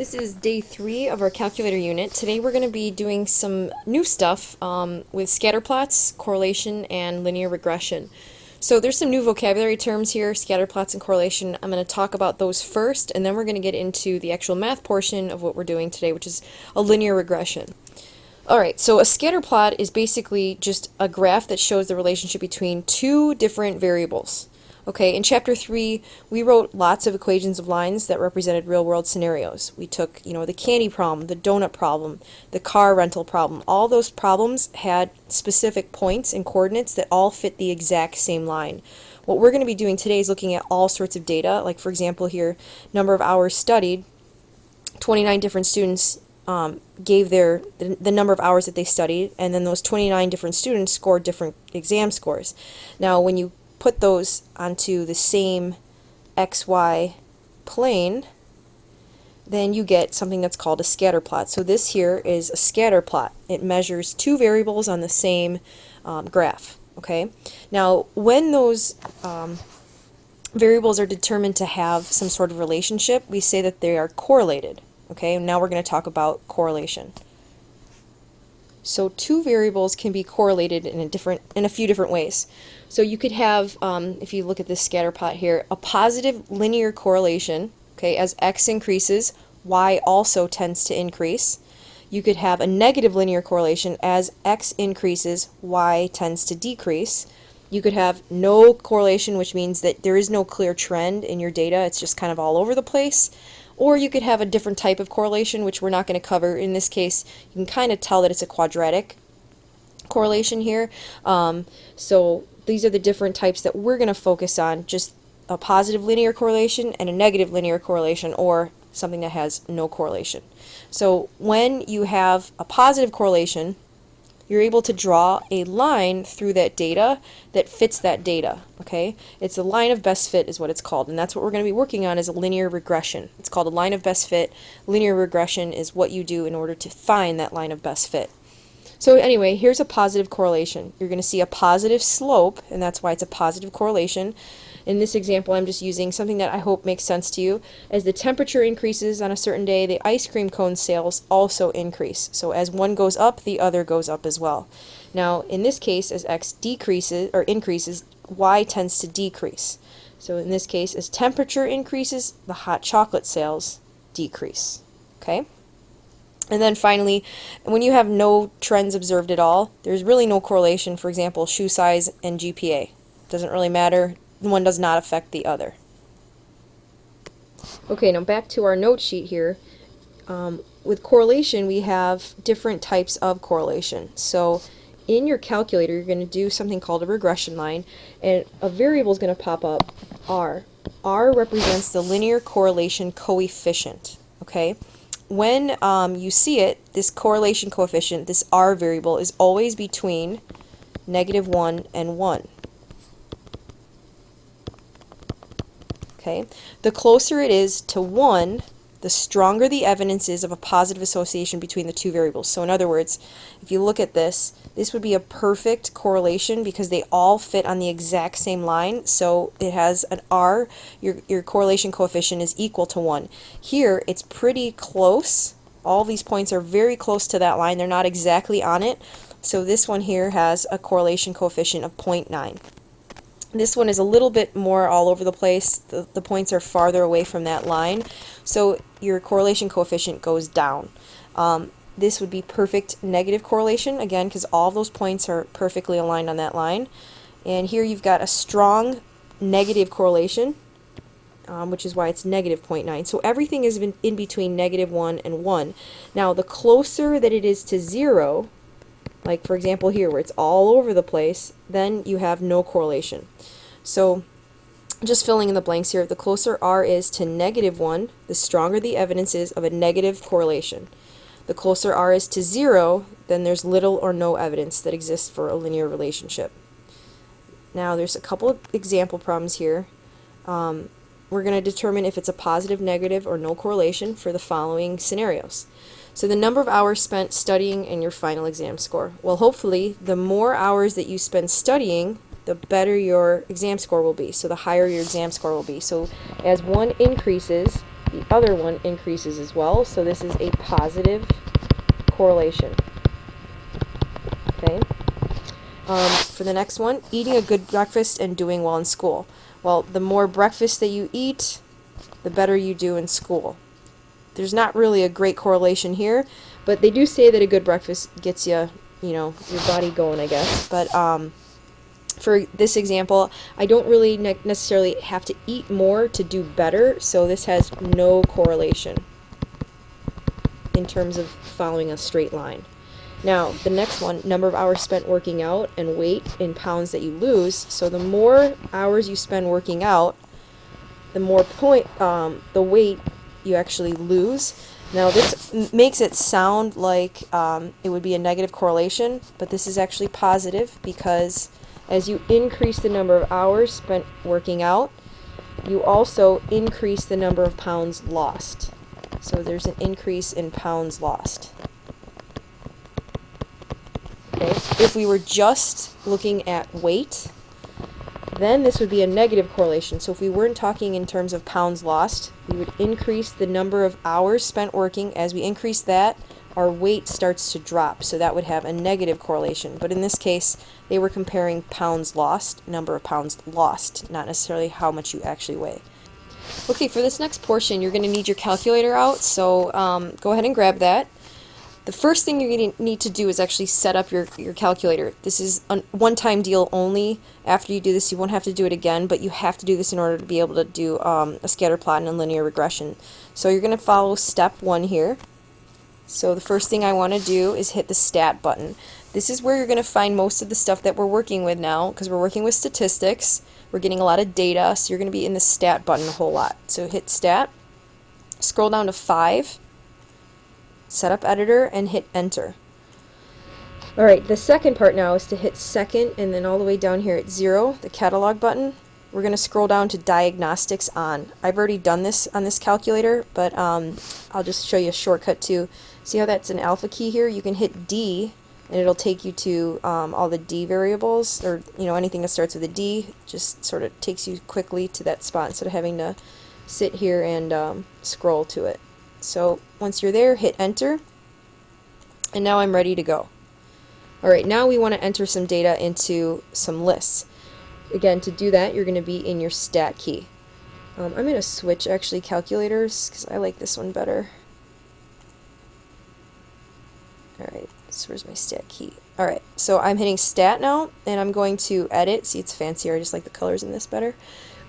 This is day 3 of our calculator unit. Today we're going to be doing some new stuff with scatter plots, correlation, and linear regression. So there's some new vocabulary terms here, scatter plots and correlation. I'm going to talk about those first, and then we're going to get into the actual math portion of what we're doing today, which is a linear regression. Alright, so a scatter plot is basically just a graph that shows the relationship between two different variables. Okay, in chapter 3, we wrote lots of equations of lines that represented real-world scenarios. We took, the candy problem, the donut problem, the car rental problem. All those problems had specific points and coordinates that all fit the exact same line. What we're going to be doing today is looking at all sorts of data, like for example here, number of hours studied. 29 different students gave the number of hours that they studied, and then those 29 different students scored different exam scores. Now, when you put those onto the same XY plane, then you get something that's called a scatter plot. So this here is a scatter plot. It measures two variables on the same graph. Okay. Now, when those variables are determined to have some sort of relationship, we say that they are correlated. Okay. Now we're going to talk about correlation. So two variables can be correlated in a few different ways. So you could have, if you look at this scatter plot here, a positive linear correlation. Okay, as x increases, y also tends to increase. You could have a negative linear correlation. As x increases, y tends to decrease. You could have no correlation, which means that there is no clear trend in your data. It's just kind of all over the place. Or you could have a different type of correlation, which we're not going to cover. In this case, you can kind of tell that it's a quadratic correlation here. So these are the different types that we're going to focus on, just a positive linear correlation and a negative linear correlation, or something that has no correlation. So when you have a positive correlation, you're able to draw a line through that data that fits that data. Okay, it's a line of best fit is what it's called, and that's what we're going to be working on, is a linear regression. It's called a line of best fit. Linear regression is what you do in order to find that line of best fit. So anyway, here's a positive correlation. You're going to see a positive slope, and that's why it's a positive correlation. In this example, I'm just using something that I hope makes sense to you. As the temperature increases on a certain day, the ice cream cone sales also increase. So as one goes up, the other goes up as well. Now, in this case, as x decreases or increases, y tends to decrease. So in this case, as temperature increases, the hot chocolate sales decrease. Okay? And then finally, when you have no trends observed at all, there's really no correlation. For example, shoe size and GPA. Doesn't really matter. One does not affect the other. Okay, now back to our note sheet here. With correlation, we have different types of correlation. So in your calculator, you're going to do something called a regression line, and a variable is going to pop up, r. R represents the linear correlation coefficient. Okay? When you see it, this correlation coefficient, this r variable, is always between -1 and 1. Okay? The closer it is to 1, the stronger the evidence is of a positive association between the two variables. So in other words, if you look at this, this would be a perfect correlation because they all fit on the exact same line. So it has an r, your correlation coefficient is equal to 1. Here, it's pretty close. All these points are very close to that line. They're not exactly on it. So this one here has a correlation coefficient of 0.9. This one is a little bit more all over the place. The points are farther away from that line, so your correlation coefficient goes down. This would be perfect negative correlation, again, because all of those points are perfectly aligned on that line. And here you've got a strong negative correlation, which is why it's -0.9. So everything is in between -1 and 1. Now, the closer that it is to 0, like for example here where it's all over the place, then you have no correlation. So just filling in the blanks here, the closer r is to -1, the stronger the evidence is of a negative correlation. The closer r is to 0, then there's little or no evidence that exists for a linear relationship. Now there's a couple of example problems here. We're going to determine if it's a positive, negative, or no correlation for the following scenarios. So the number of hours spent studying and your final exam score. Well, hopefully, the more hours that you spend studying, the better your exam score will be. So the higher your exam score will be. So as 1 increases, the other one increases as well. So this is a positive correlation. Okay. For the next one, eating a good breakfast and doing well in school. Well, the more breakfast that you eat, the better you do in school. There's not really a great correlation here, but they do say that a good breakfast gets you, your body going, I guess. But for this example, I don't really necessarily have to eat more to do better, so this has no correlation in terms of following a straight line. Now, the next one, number of hours spent working out and weight in pounds that you lose. So the more hours you spend working out, the more the weight you actually lose. Now, this makes it sound like it would be a negative correlation, but this is actually positive, because as you increase the number of hours spent working out, you also increase the number of pounds lost. So there's an increase in pounds lost. Okay. If we were just looking at weight, then this would be a negative correlation. So if we weren't talking in terms of pounds lost, we would increase the number of hours spent working. As we increase that, our weight starts to drop. So that would have a negative correlation. But in this case, they were comparing pounds lost, number of pounds lost, not necessarily how much you actually weigh. Okay, for this next portion, you're going to need your calculator out. So go ahead and grab that. The first thing you're going to need to do is actually set up your calculator. This is a one-time deal only. After you do this, you won't have to do it again, but you have to do this in order to be able to do a scatter plot and a linear regression. So you're going to follow step 1 here. So the first thing I want to do is hit the stat button. This is where you're going to find most of the stuff that we're working with now, because we're working with statistics. We're getting a lot of data, so you're going to be in the stat button a whole lot. So hit stat, scroll down to 5, set up editor, and hit enter. Alright, the second part now is to hit second, and then all the way down here at 0, the catalog button. We're going to scroll down to diagnostics on. I've already done this on this calculator, but I'll just show you a shortcut too. See how that's an alpha key here? You can hit D, and it'll take you to all the D variables, or anything that starts with a D. Just sort of takes you quickly to that spot instead of having to sit here and scroll to it. So once you're there, hit enter, and now I'm ready to go. Alright, now we want to enter some data into some lists. Again, to do that, you're going to be in your stat key. I'm going to switch actually calculators because I like this one better. Alright, so where's my stat key? Alright, so I'm hitting stat now, and I'm going to edit. See, it's fancier. I just like the colors in this better.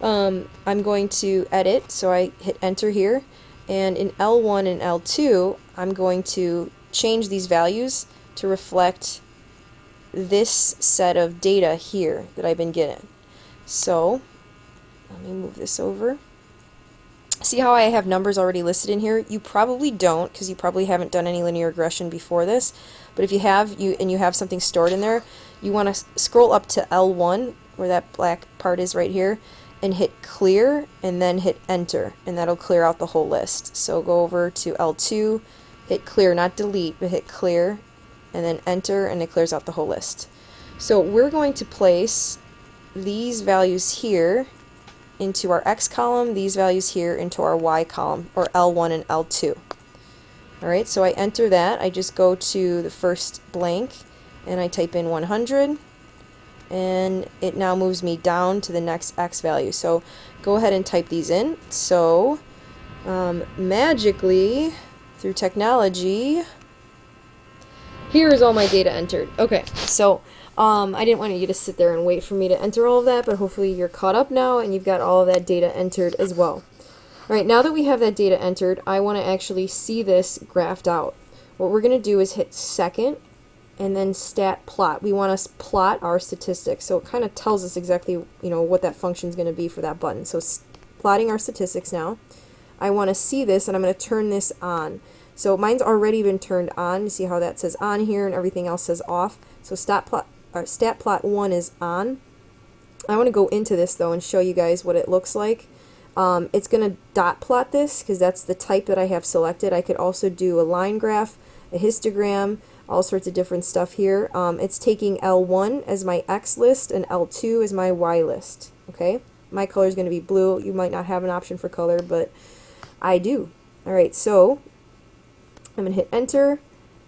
I'm going to edit, so I hit enter here. And in L1 and L2, I'm going to change these values to reflect this set of data here that I've been getting. So, let me move this over. See how I have numbers already listed in here? You probably don't, because you probably haven't done any linear regression before this. But if you have, and you have something stored in there, you want to scroll up to L1, where that black part is right here, and hit clear, and then hit enter, and that'll clear out the whole list. So go over to L2, hit clear, not delete, but hit clear, and then enter, and it clears out the whole list. So we're going to place these values here into our X column, these values here into our Y column, or L1 and L2. Alright, so I enter that. I just go to the first blank, and I type in 100, and it now moves me down to the next X value. So go ahead and type these in. So magically, through technology, here's all my data entered. Okay, so I didn't want you to sit there and wait for me to enter all of that, but hopefully you're caught up now and you've got all of that data entered as well. Alright, now that we have that data entered, I want to actually see this graphed out. What we're going to do is hit second, and then stat plot. We want to plot our statistics, so it kind of tells us exactly what that function is going to be for that button. So plotting our statistics now. I want to see this, and I'm going to turn this on. So mine's already been turned on. You see how that says on here and everything else says off. So stat plot 1 is on. I want to go into this though and show you guys what it looks like. It's going to dot plot this because that's the type that I have selected. I could also do a line graph, a histogram, all sorts of different stuff here. It's taking L1 as my X list and L2 as my Y list. Okay, my color is going to be blue. You might not have an option for color, but I do. All right, so I'm going to hit enter,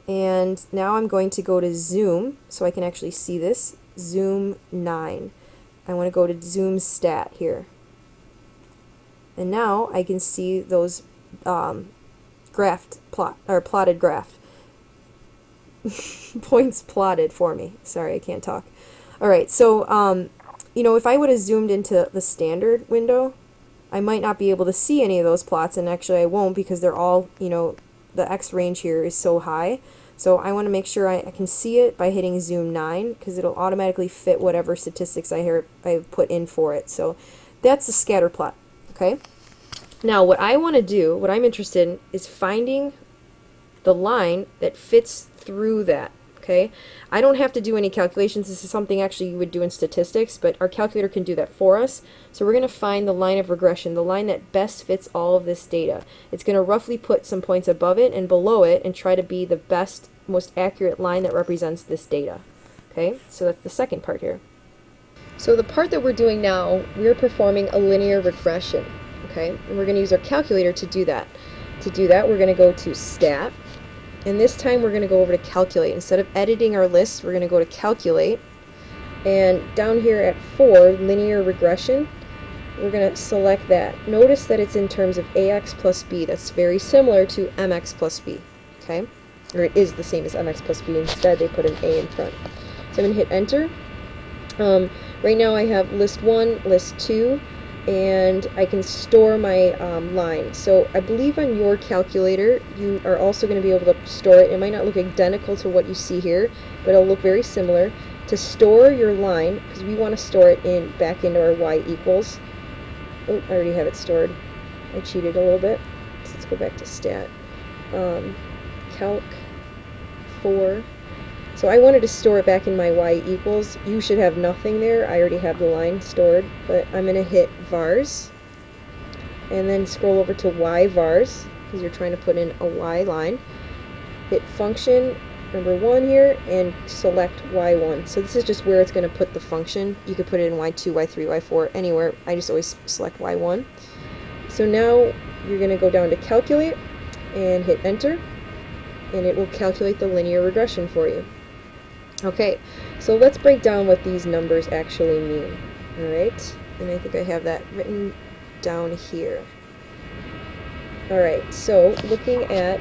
and now I'm going to go to zoom so I can actually see this. Zoom 9. I want to go to zoom stat here. And now I can see those plotted graph. Points plotted for me. Sorry, I can't talk. Alright, so, you know, if I would have zoomed into the standard window, I might not be able to see any of those plots, and actually I won't because they're all, you know, the X range here is so high. So I want to make sure I can see it by hitting zoom 9 because it'll automatically fit whatever statistics I've put in for it. So that's the scatter plot. Okay. Now what I want to do, what I'm interested in, is finding the line that fits through that. Okay, I don't have to do any calculations. This is something actually you would do in statistics, but our calculator can do that for us. So we're going to find the line of regression, the line that best fits all of this data. It's going to roughly put some points above it and below it and try to be the best, most accurate line that represents this data. Okay, so that's the second part here. So the part that we're doing now, we're performing a linear regression. Okay, and we're going to use our calculator to do that. To do that, we're going to go to Stat. And this time we're going to go over to Calculate. Instead of editing our list, we're going to go to Calculate. And down here at 4, Linear Regression, we're going to select that. Notice that it's in terms of AX plus B. That's very similar to MX plus B. Okay? Or it is the same as MX plus B. Instead, they put an A in front. So I'm going to hit Enter. Right now I have List 1, List 2, and I can store my line. So I believe on your calculator you are also going to be able to store it. It might not look identical to what you see here, but it'll look very similar. To store your line, because we want to store it back into our y equals. Oh, I already have it stored. I cheated a little bit. So let's go back to Stat. Calc 4. So I wanted to store it back in my y equals. You should have nothing there. I already have the line stored, but I'm going to hit vars and then scroll over to y vars because you're trying to put in a y line. Hit function number 1 here and select y1. So this is just where it's going to put the function. You could put it in y2, y3, y4, anywhere. I just always select y1. So now you're going to go down to calculate and hit enter, and it will calculate the linear regression for you. Okay, so let's break down what these numbers actually mean. Alright, and I think I have that written down here. Alright, so looking at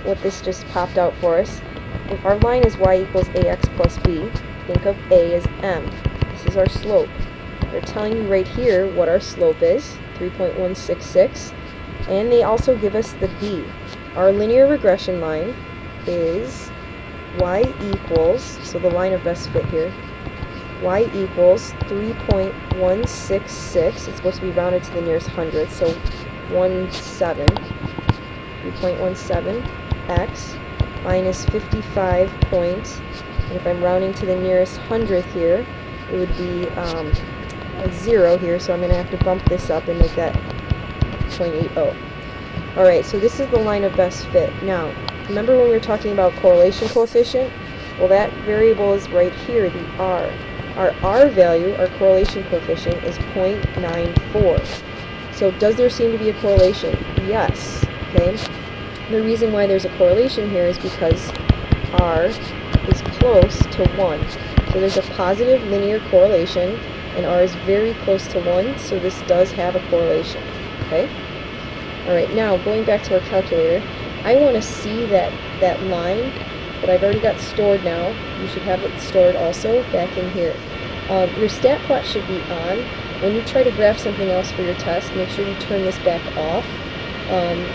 what this just popped out for us, if our line is y equals ax plus b, think of a as m. This is our slope. They're telling you right here what our slope is, 3.166, and they also give us the b. Our linear regression line is y equals, so the line of best fit here, y equals 3.166, it's supposed to be rounded to the nearest hundredth, so 3.17 x minus 55 points, and if I'm rounding to the nearest hundredth here, it would be a 0 here, so I'm going to have to bump this up and make that 0.80. Alright, so this is the line of best fit. Now, remember when we were talking about correlation coefficient? Well, that variable is right here, the r. Our r value, our correlation coefficient, is 0.94. So does there seem to be a correlation? Yes. Okay. The reason why there's a correlation here is because r is close to 1. So there's a positive linear correlation, and r is very close to 1, so this does have a correlation. Okay? Alright, now going back to our calculator, I want to see that line that I've already got stored now. You should have it stored also back in here. Your stat plot should be on. When you try to graph something else for your test, make sure you turn this back off.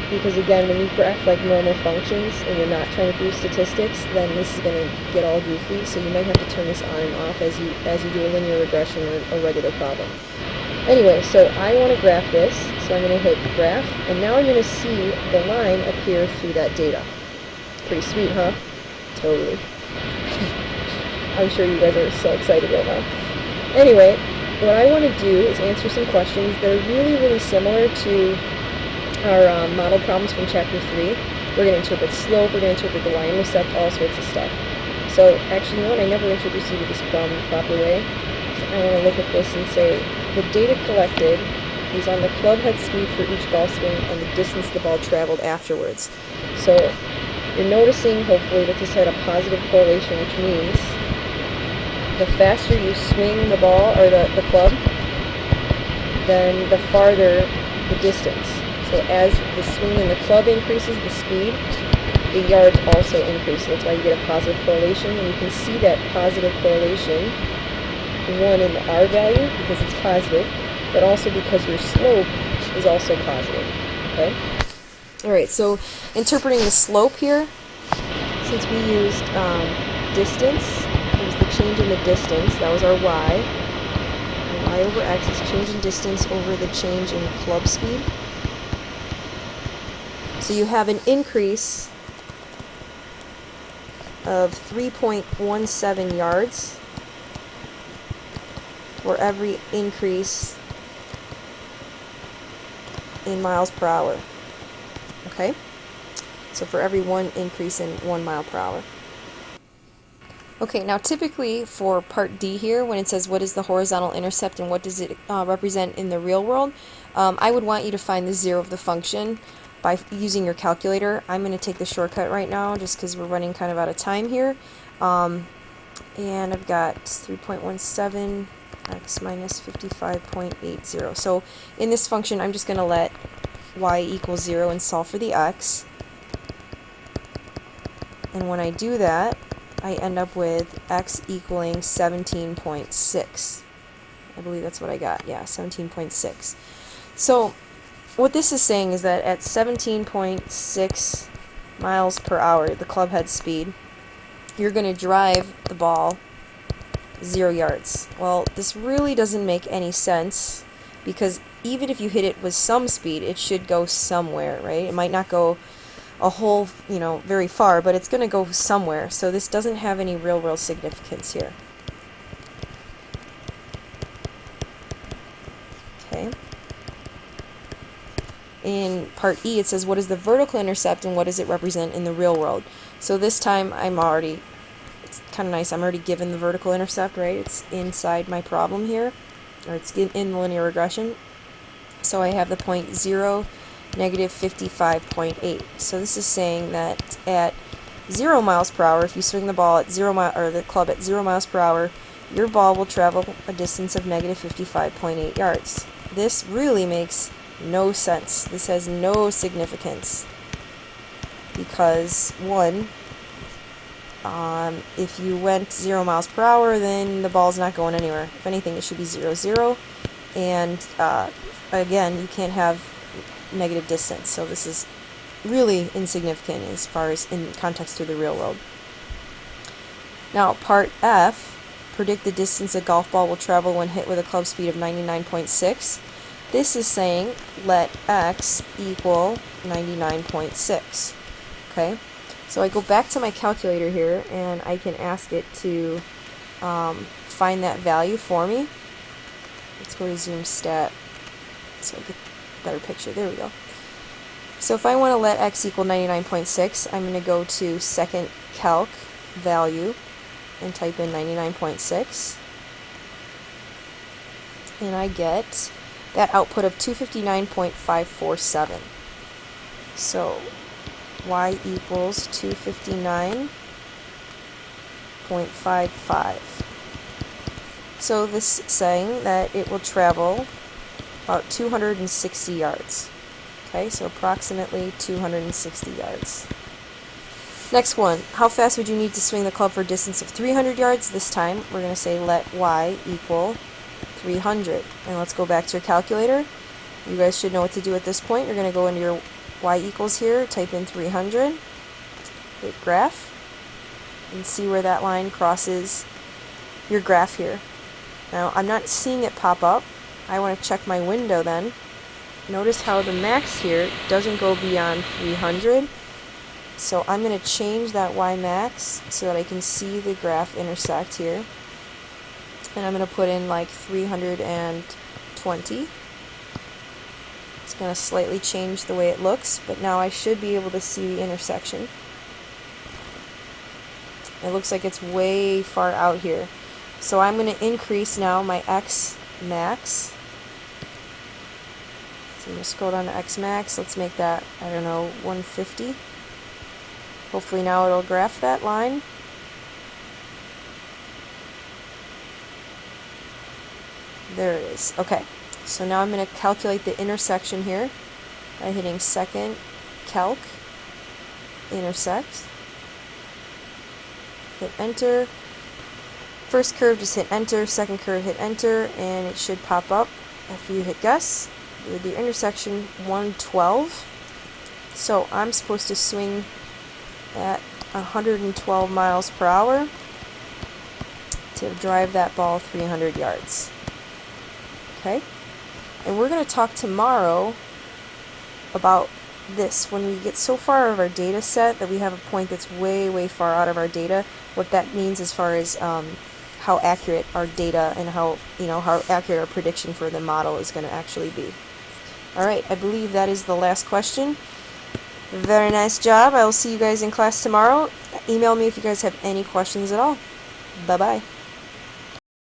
Because again, when you graph like normal functions and you're not trying to do statistics, then this is going to get all goofy. So you might have to turn this on and off as you do a linear regression or a regular problem. Anyway, so I want to graph this, so I'm going to hit graph, and now I'm going to see the line appear through that data. Pretty sweet, huh? Totally. I'm sure you guys are so excited right now. Anyway, what I want to do is answer some questions that are really, really similar to our model problems from Chapter 3. We're going to interpret slope, we're going to interpret the y-intercept, all sorts of stuff. So, actually, you know what? I never introduced you to this problem the proper way. So I want to look at this and say, the data collected is on the club head speed for each ball swing and the distance the ball traveled afterwards. So you're noticing, hopefully, that this had a positive correlation, which means the faster you swing the ball, or the club, then the farther the distance. So as the swing in the club increases the speed, the yards also increase. So that's why you get a positive correlation. And you can see that positive correlation, one in the R value, because it's positive, but also because your slope is also positive. Okay? Alright, so interpreting the slope here, since we used distance, it was the change in the distance, that was our y. And y over x is change in distance over the change in club speed. So you have an increase of 3.17 yards for every increase in miles per hour. Okay? So for every one increase in 1 mile per hour. Okay, now typically for part D here, when it says what is the horizontal intercept and what does it represent in the real world, I would want you to find the zero of the function by using your calculator. I'm going to take the shortcut right now just because we're running kind of out of time here. And I've got 3.17 x minus 55.80. So in this function, I'm just going to let y equals 0 and solve for the x. And when I do that, I end up with x equaling 17.6. I believe that's what I got. Yeah, 17.6. So what this is saying is that at 17.6 miles per hour, the club head speed, you're going to drive the ball 0 yards. Well, this really doesn't make any sense, because even if you hit it with some speed, it should go somewhere, right? It might not go a whole, very far, but it's going to go somewhere. So this doesn't have any real-world significance here. Okay. In part E, it says, what is the vertical intercept and what does it represent in the real world? So this time, it's kind of nice, I'm already given the vertical intercept, right? It's inside my problem here, or it's in the linear regression. So I have the point 0, negative 55.8. So this is saying that at 0 miles per hour, if you swing the ball at the club at 0 miles per hour, your ball will travel a distance of negative 55.8 yards. This really makes no sense. This has no significance because, one, if you went 0 miles per hour, then the ball's not going anywhere. If anything, it should be 0, 0. And again, you can't have negative distance. So this is really insignificant as far as in context to the real world. Now, part F, predict the distance a golf ball will travel when hit with a club speed of 99.6. This is saying let x equal 99.6. Okay? So I go back to my calculator here and I can ask it to find that value for me. Let's go to zoom stat so I get a better picture. There we go. So if I want to let x equal 99.6, I'm going to go to second calc value and type in 99.6. And I get that output of 259.547. So y equals 259.55. So this is saying that it will travel about 260 yards. Okay, so approximately 260 yards. Next one, how fast would you need to swing the club for a distance of 300 yards? This time we're going to say let y equal 300. And let's go back to your calculator. You guys should know what to do at this point. You're going to go into your y equals here, type in 300, hit graph, and see where that line crosses your graph here. Now, I'm not seeing it pop up. I want to check my window then. Notice how the max here doesn't go beyond 300. So I'm going to change that y max so that I can see the graph intersect here. And I'm going to put in like 320. It's going to slightly change the way it looks, but now I should be able to see the intersection. It looks like it's way far out here. So I'm going to increase now my x max I'm going to scroll down to X max. Let's make that, I don't know, 150. Hopefully now it'll graph that line. There it is. Okay, so now I'm going to calculate the intersection here by hitting second calc, intersect, hit enter. First curve, just hit enter, second curve, hit enter, and it should pop up after you hit guess with the intersection 112. So I'm supposed to swing at 112 miles per hour to drive that ball 300 yards. Okay? And we're going to talk tomorrow about this. When we get so far out of our data set that we have a point that's way, way far out of our data, what that means as far as how accurate our data and how accurate our prediction for the model is going to actually be. Alright, I believe that is the last question. Very nice job. I will see you guys in class tomorrow. Email me if you guys have any questions at all. Bye-bye.